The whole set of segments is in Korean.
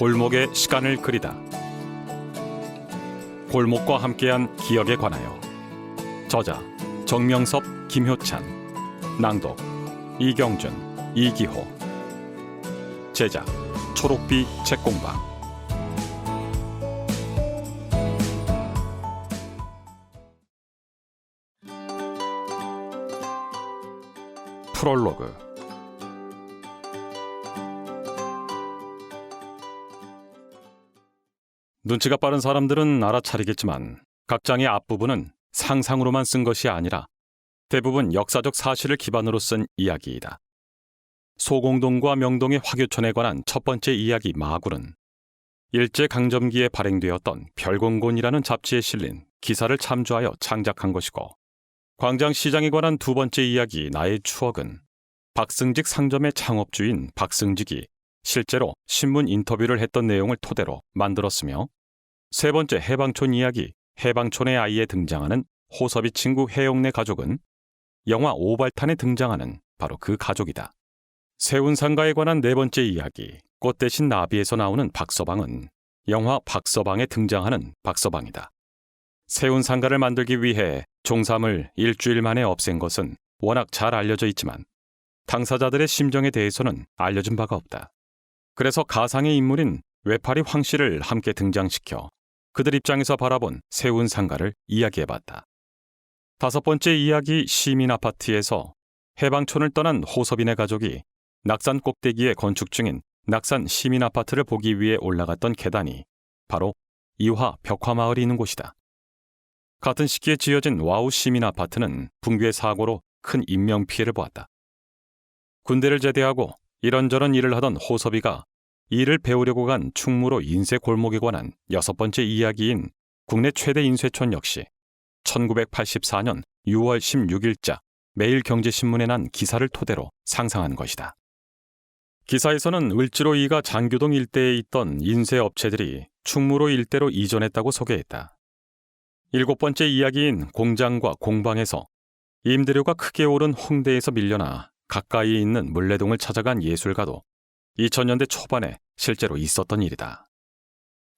골목의 시간을 그리다. 골목과 함께한 기억에 관하여. 저자 정명섭, 김효찬. 낭독 이경준, 이기호. 제작 초록비 책공방. 프롤로그. 눈치가 빠른 사람들은 알아차리겠지만 각 장의 앞부분은 상상으로만 쓴 것이 아니라 대부분 역사적 사실을 기반으로 쓴 이야기이다. 소공동과 명동의 화교촌에 관한 첫 번째 이야기 마굴은 일제강점기에 발행되었던 별공곤이라는 잡지에 실린 기사를 참조하여 창작한 것이고, 광장시장에 관한 두 번째 이야기 나의 추억은 박승직 상점의 창업주인 박승직이 실제로 신문 인터뷰를 했던 내용을 토대로 만들었으며, 세 번째 해방촌 이야기 해방촌의 아이에 등장하는 호섭이 친구 해옥네 가족은 영화 오발탄에 등장하는 바로 그 가족이다. 세운상가에 관한 네 번째 이야기 꽃 대신 나비에서 나오는 박서방은 영화 박서방에 등장하는 박서방이다. 세운상가를 만들기 위해 종삼을 일주일 만에 없앤 것은 워낙 잘 알려져 있지만 당사자들의 심정에 대해서는 알려진 바가 없다. 그래서 가상의 인물인 외파리 황씨를 함께 등장시켜 그들 입장에서 바라본 세운상가를 이야기해봤다. 다섯 번째 이야기 시민아파트에서 해방촌을 떠난 호섭이네 가족이 낙산 꼭대기에 건축 중인 낙산 시민아파트를 보기 위해 올라갔던 계단이 바로 이화 벽화마을이 있는 곳이다. 같은 시기에 지어진 와우 시민아파트는 붕괴 사고로 큰 인명피해를 보았다. 군대를 제대하고 이런저런 일을 하던 호섭이가 일을 배우려고 간 충무로 인쇄 골목에 관한 여섯 번째 이야기인 국내 최대 인쇄촌 역시 1984년 6월 16일자 매일경제신문에 난 기사를 토대로 상상한 것이다. 기사에서는 을지로 2가 장교동 일대에 있던 인쇄업체들이 충무로 일대로 이전했다고 소개했다. 일곱 번째 이야기인 공장과 공방에서 임대료가 크게 오른 홍대에서 밀려나 가까이에 있는 물레동을 찾아간 예술가도 2000년대 초반에 실제로 있었던 일이다.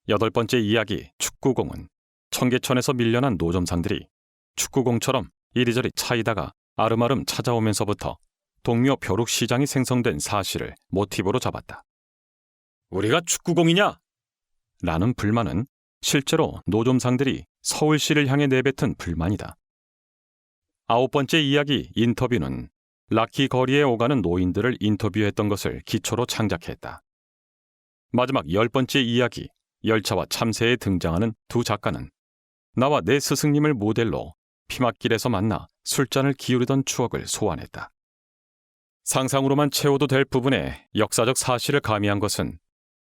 여덟 번째 이야기 축구공은 청계천에서 밀려난 노점상들이 축구공처럼 이리저리 차이다가 아름아름 찾아오면서부터 동묘 벼룩시장이 생성된 사실을 모티브로 잡았다. 우리가 축구공이냐? 라는 불만은 실제로 노점상들이 서울시를 향해 내뱉은 불만이다. 아홉 번째 이야기 인터뷰는 라키 거리에 오가는 노인들을 인터뷰했던 것을 기초로 창작했다. 마지막 열 번째 이야기 열차와 참새에 등장하는 두 작가는 나와 내 스승님을 모델로 피막길에서 만나 술잔을 기울이던 추억을 소환했다. 상상으로만 채워도 될 부분에 역사적 사실을 가미한 것은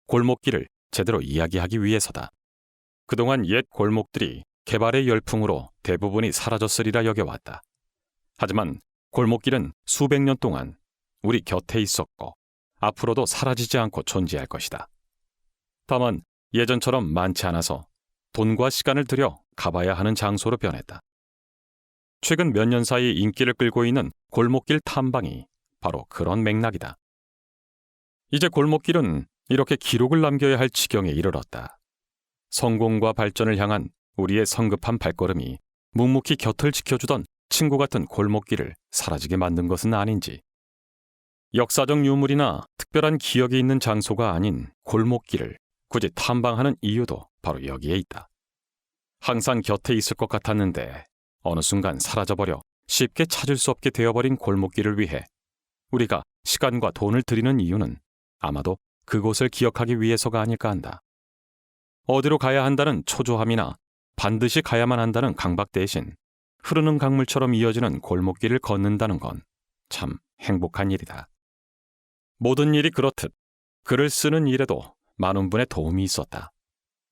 골목길을 제대로 이야기하기 위해서다. 그동안 옛 골목들이 개발의 열풍으로 대부분이 사라졌으리라 여겨왔다. 하지만 골목길은 수백 년 동안 우리 곁에 있었고 앞으로도 사라지지 않고 존재할 것이다. 다만 예전처럼 많지 않아서 돈과 시간을 들여 가봐야 하는 장소로 변했다. 최근 몇 년 사이 인기를 끌고 있는 골목길 탐방이 바로 그런 맥락이다. 이제 골목길은 이렇게 기록을 남겨야 할 지경에 이르렀다. 성공과 발전을 향한 우리의 성급한 발걸음이 묵묵히 곁을 지켜주던 친구 같은 골목길을 사라지게 만든 것은 아닌지, 역사적 유물이나 특별한 기억이 있는 장소가 아닌 골목길을 굳이 탐방하는 이유도 바로 여기에 있다. 항상 곁에 있을 것 같았는데 어느 순간 사라져버려 쉽게 찾을 수 없게 되어버린 골목길을 위해 우리가 시간과 돈을 들이는 이유는 아마도 그곳을 기억하기 위해서가 아닐까 한다. 어디로 가야 한다는 초조함이나 반드시 가야만 한다는 강박 대신 흐르는 강물처럼 이어지는 골목길을 걷는다는 건 참 행복한 일이다. 모든 일이 그렇듯 글을 쓰는 일에도 많은 분의 도움이 있었다.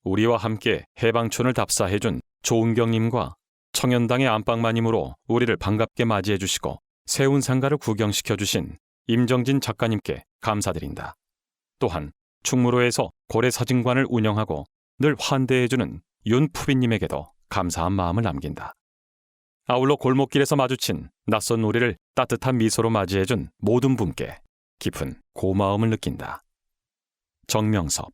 우리와 함께 해방촌을 답사해준 조은경님과 청년당의 안방마님으로 우리를 반갑게 맞이해주시고 세운상가를 구경시켜주신 임정진 작가님께 감사드린다. 또한 충무로에서 고래사진관을 운영하고 늘 환대해주는 윤푸비님에게도 감사한 마음을 남긴다. 아울러 골목길에서 마주친 낯선 우리를 따뜻한 미소로 맞이해준 모든 분께 깊은 고마움을 느낀다. 정명섭.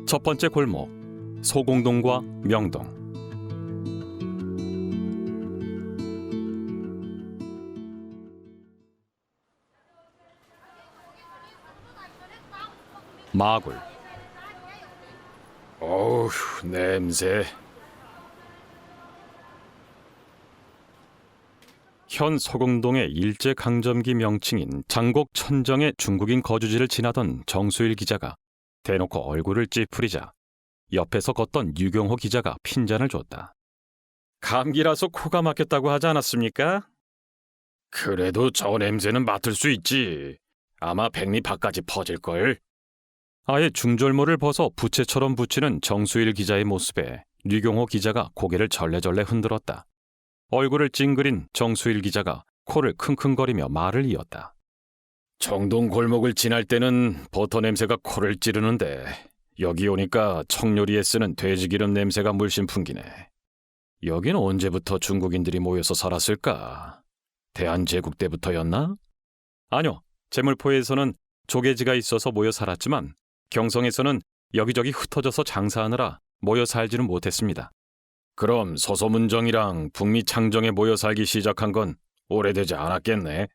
첫 번째 골목, 소공동과 명동. 마굴. 어우, 냄새. 현 소공동의 일제강점기 명칭인 장곡천정의 중국인 거주지를 지나던 정수일 기자가 대놓고 얼굴을 찌푸리자 옆에서 걷던 류경호 기자가 핀잔을 줬다. 감기라서 코가 막혔다고 하지 않았습니까? 그래도 저 냄새는 맡을 수 있지. 아마 백리 밖까지 퍼질걸. 아예 중절모를 벗어 부채처럼 붙이는 정수일 기자의 모습에 류경호 기자가 고개를 절레절레 흔들었다. 얼굴을 찡그린 정수일 기자가 코를 킁킁거리며 말을 이었다. 정동 골목을 지날 때는 버터 냄새가 코를 찌르는데 여기 오니까 청요리에 쓰는 돼지기름 냄새가 물씬 풍기네. 여긴 언제부터 중국인들이 모여서 살았을까? 대한제국 때부터였나? 아니요, 제물포에서는 조개지가 있어서 모여 살았지만 경성에서는 여기저기 흩어져서 장사하느라 모여 살지는 못했습니다. 그럼 서소문정이랑 북미 창정에 모여 살기 시작한 건 오래되지 않았겠네.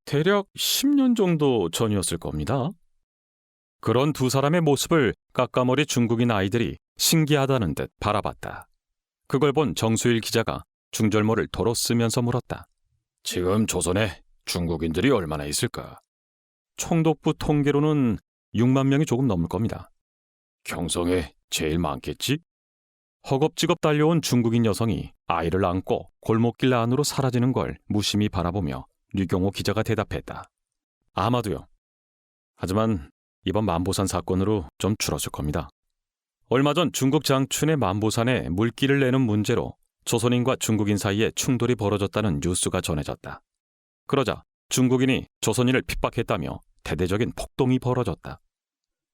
대략 10년 정도 전이었을 겁니다. 그런 두 사람의 모습을 까까머리 중국인 아이들이 신기하다는 듯 바라봤다. 그걸 본 정수일 기자가 중절모를 도로 쓰면서 물었다. 지금 조선에 중국인들이 얼마나 있을까? 총독부 통계로는 6만 명이 조금 넘을 겁니다. 경성에 제일 많겠지? 허겁지겁 달려온 중국인 여성이 아이를 안고 골목길 안으로 사라지는 걸 무심히 바라보며 류경호 기자가 대답했다. 아마도요. 하지만 이번 만보산 사건으로 좀 줄었을 겁니다. 얼마 전 중국 장춘의 만보산에 물길을 내는 문제로 조선인과 중국인 사이에 충돌이 벌어졌다는 뉴스가 전해졌다. 그러자 중국인이 조선인을 핍박했다며 대대적인 폭동이 벌어졌다.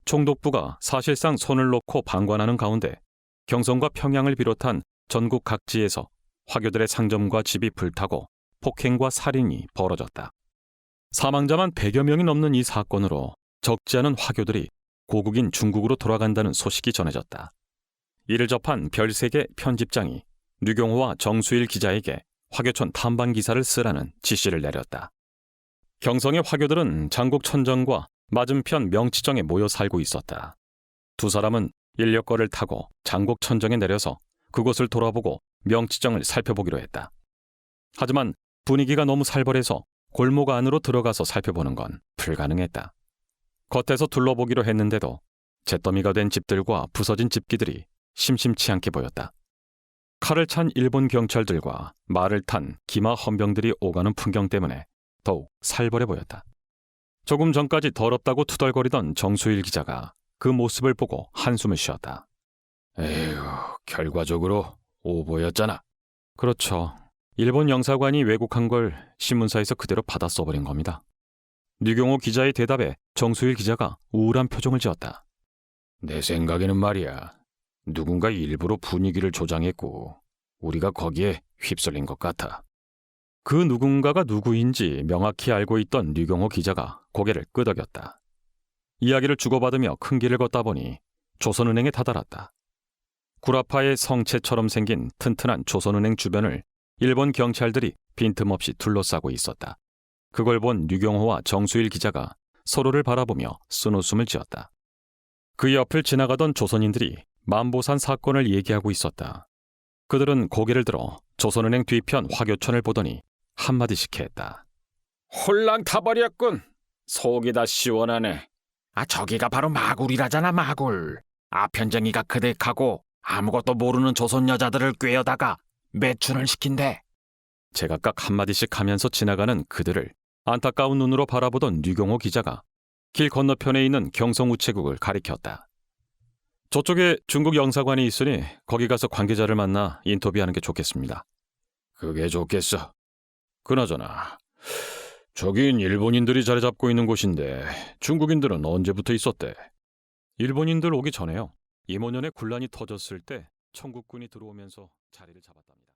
총독부가 사실상 손을 놓고 방관하는 가운데 경성과 평양을 비롯한 전국 각지에서 화교들의 상점과 집이 불타고 폭행과 살인이 벌어졌다. 사망자만 100여 명이 넘는 이 사건으로 적지 않은 화교들이 고국인 중국으로 돌아간다는 소식이 전해졌다. 이를 접한 별세계 편집장이 류경호와 정수일 기자에게 화교촌 탐방 기사를 쓰라는 지시를 내렸다. 경성의 화교들은 장곡천정과 맞은편 명치정에 모여 살고 있었다. 두 사람은 인력거를 타고 장곡천정에 내려서 그곳을 돌아보고 명치정을 살펴보기로 했다. 하지만 분위기가 너무 살벌해서 골목 안으로 들어가서 살펴보는 건 불가능했다. 겉에서 둘러보기로 했는데도 잿더미가 된 집들과 부서진 집기들이 심심치 않게 보였다. 칼을 찬 일본 경찰들과 말을 탄 기마 헌병들이 오가는 풍경 때문에 더욱 살벌해 보였다. 조금 전까지 더럽다고 투덜거리던 정수일 기자가 그 모습을 보고 한숨을 쉬었다. 에휴, 결과적으로 오보였잖아. 그렇죠. 일본 영사관이 왜곡한 걸 신문사에서 그대로 받아 써버린 겁니다. 류경호 기자의 대답에 정수일 기자가 우울한 표정을 지었다. 내 생각에는 말이야. 누군가 일부러 분위기를 조장했고 우리가 거기에 휩쓸린 것 같아. 그 누군가가 누구인지 명확히 알고 있던 류경호 기자가 고개를 끄덕였다. 이야기를 주고받으며 큰 길을 걷다 보니 조선은행에 다다랐다. 구라파의 성체처럼 생긴 튼튼한 조선은행 주변을 일본 경찰들이 빈틈없이 둘러싸고 있었다. 그걸 본 류경호와 정수일 기자가 서로를 바라보며 쓴웃음을 지었다. 그 옆을 지나가던 조선인들이 만보산 사건을 얘기하고 있었다. 그들은 고개를 들어 조선은행 뒤편 화교촌을 보더니 한마디씩 했다. 홀랑 타버렸군. 속이 다 시원하네. 저기가 바로 마굴이라잖아, 마굴. 아편쟁이가 그댁하고 아무것도 모르는 조선 여자들을 꿰어다가 매춘을 시킨대. 제각각 한마디씩 하면서 지나가는 그들을 안타까운 눈으로 바라보던 류경호 기자가 길 건너편에 있는 경성우체국을 가리켰다. 저쪽에 중국 영사관이 있으니 거기 가서 관계자를 만나 인터뷰하는 게 좋겠습니다. 그게 좋겠어. 그나저나 저긴 일본인들이 자리 잡고 있는 곳인데 중국인들은 언제부터 있었대? 일본인들 오기 전에요. 임원년에 군란이 터졌을 때 청국군이 들어오면서 자리를 잡았답니다.